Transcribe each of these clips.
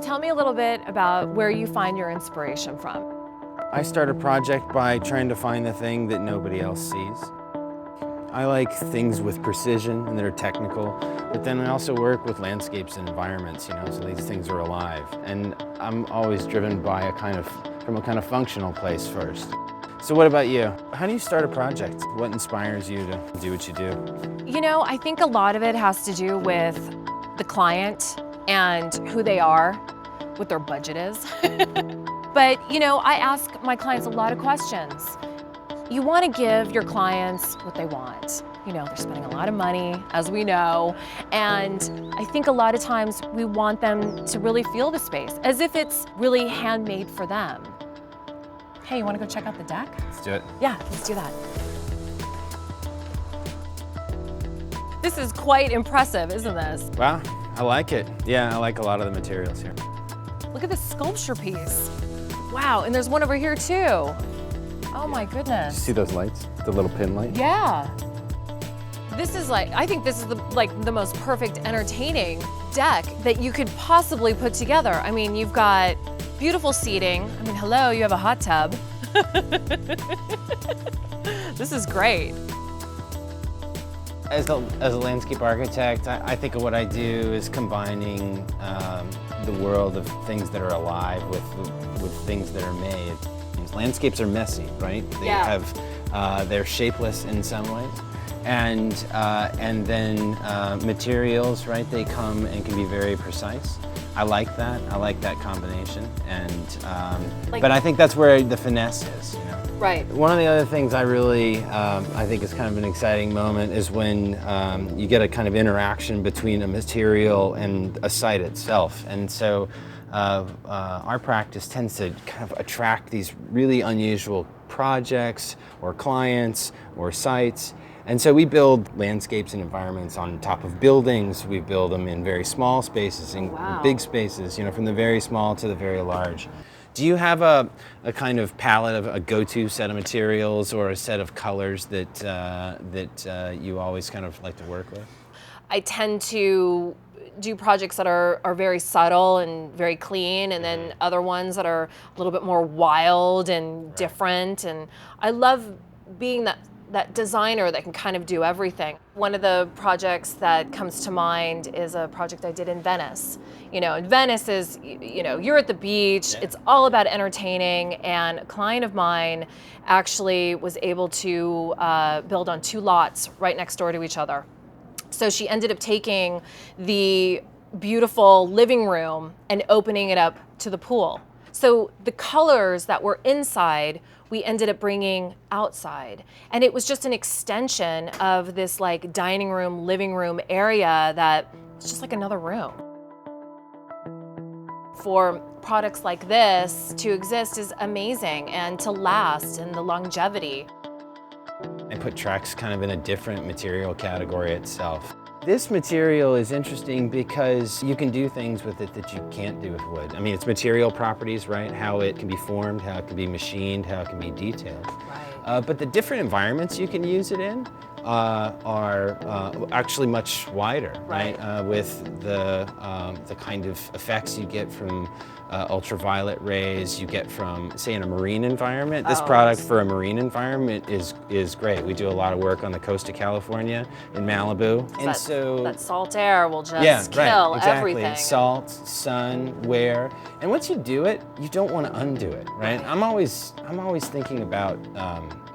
tell me a little bit about where you find your inspiration from. I start a project by trying to find the thing that nobody else sees. I like things with precision and that are technical, but then I also work with landscapes and environments, so these things are alive. And I'm always driven by from a kind of functional place first. So what about you? How do you start a project? What inspires you to do what you do? I think a lot of it has to do with the client and who they are, what their budget is. But, I ask my clients a lot of questions. You want to give your clients what they want. They're spending a lot of money, as we know, and I think a lot of times we want them to really feel the space, as if it's really handmade for them. Hey, you want to go check out the deck? Let's do it. Yeah, let's do that. This is quite impressive, isn't this? Wow, I like it. Yeah, I like a lot of the materials here. Look at this sculpture piece. Wow, and there's one over here too. Oh my goodness. Did you see those lights? The little pin light? Yeah. I think this is the most perfect entertaining deck that you could possibly put together. I mean, you've got beautiful seating. I mean, hello, you have a hot tub. This is great. As a landscape architect, I think of what I do is combining the world of things that are alive with things that are made. Landscapes are messy, right? They're shapeless in some ways, and then materials, right? They come and can be very precise. I like that. I like that combination, but I think that's where the finesse is. Right. One of the other things I think is kind of an exciting moment is when you get a kind of interaction between a material and a site itself, and so. Our practice tends to kind of attract these really unusual projects or clients or sites. And so we build landscapes and environments on top of buildings. We build them in very small spaces and big spaces, from the very small to the very large. Do you have a kind of palette of a go-to set of materials or a set of colors that you always kind of like to work with? I tend to do projects that are very subtle and very clean, and then other ones that are a little bit more wild and different. And I love being that designer that can kind of do everything. One of the projects that comes to mind is a project I did in Venice. And Venice is, you're at the beach, it's all about entertaining, and a client of mine actually was able to build on 2 lots right next door to each other. So she ended up taking the beautiful living room and opening it up to the pool. So the colors that were inside, we ended up bringing outside. And it was just an extension of this dining room, living room area that it's just like another room. For products like this to exist is amazing, and to last, and the longevity. I put Trex kind of in a different material category itself. This material is interesting because you can do things with it that you can't do with wood. I mean, it's material properties, right? How it can be formed, how it can be machined, how it can be detailed. Right. But the different environments you can use it in are actually much wider, right? With the kind of effects you get from ultraviolet rays, you get from, say, in a marine environment. This product for a marine environment is great. We do a lot of work on the coast of California, in Malibu, and so that salt air will just kill everything. Salt, sun, wear, and once you do it, you don't want to undo it, right? I'm always thinking about.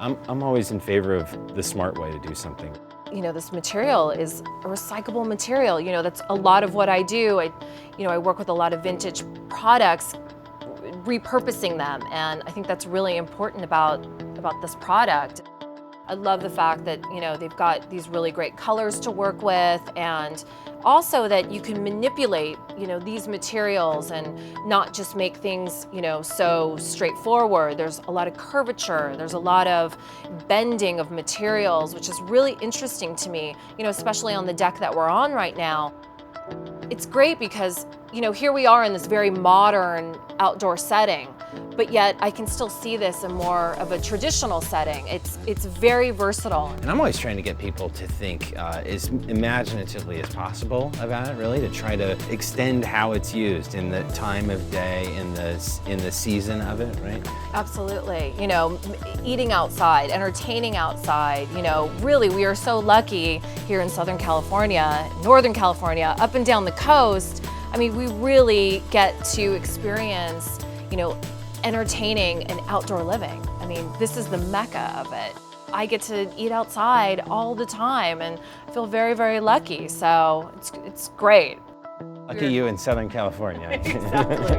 I'm always in favor of the smart way to do something. This material is a recyclable material. That's a lot of what I do. I work with a lot of vintage products, repurposing them, and I think that's really important about this product. I love the fact that, they've got these really great colors to work with, and also that you can manipulate, these materials and not just make things, so straightforward. There's a lot of curvature, there's a lot of bending of materials, which is really interesting to me, especially on the deck that we're on right now. It's great because you know, here we are in this very modern outdoor setting, but yet I can still see this in more of a traditional setting. It's very versatile. And I'm always trying to get people to think as imaginatively as possible about it, really, to try to extend how it's used in the time of day, in the season of it, right? Absolutely. You know, eating outside, entertaining outside, you know, really we are so lucky here in Southern California, Northern California, up and down the coast. I mean, we really get to experience, you know, entertaining and outdoor living. I mean, this is the mecca of it. I get to eat outside all the time and I feel very, very lucky. So it's great. Lucky you in Southern California. Exactly.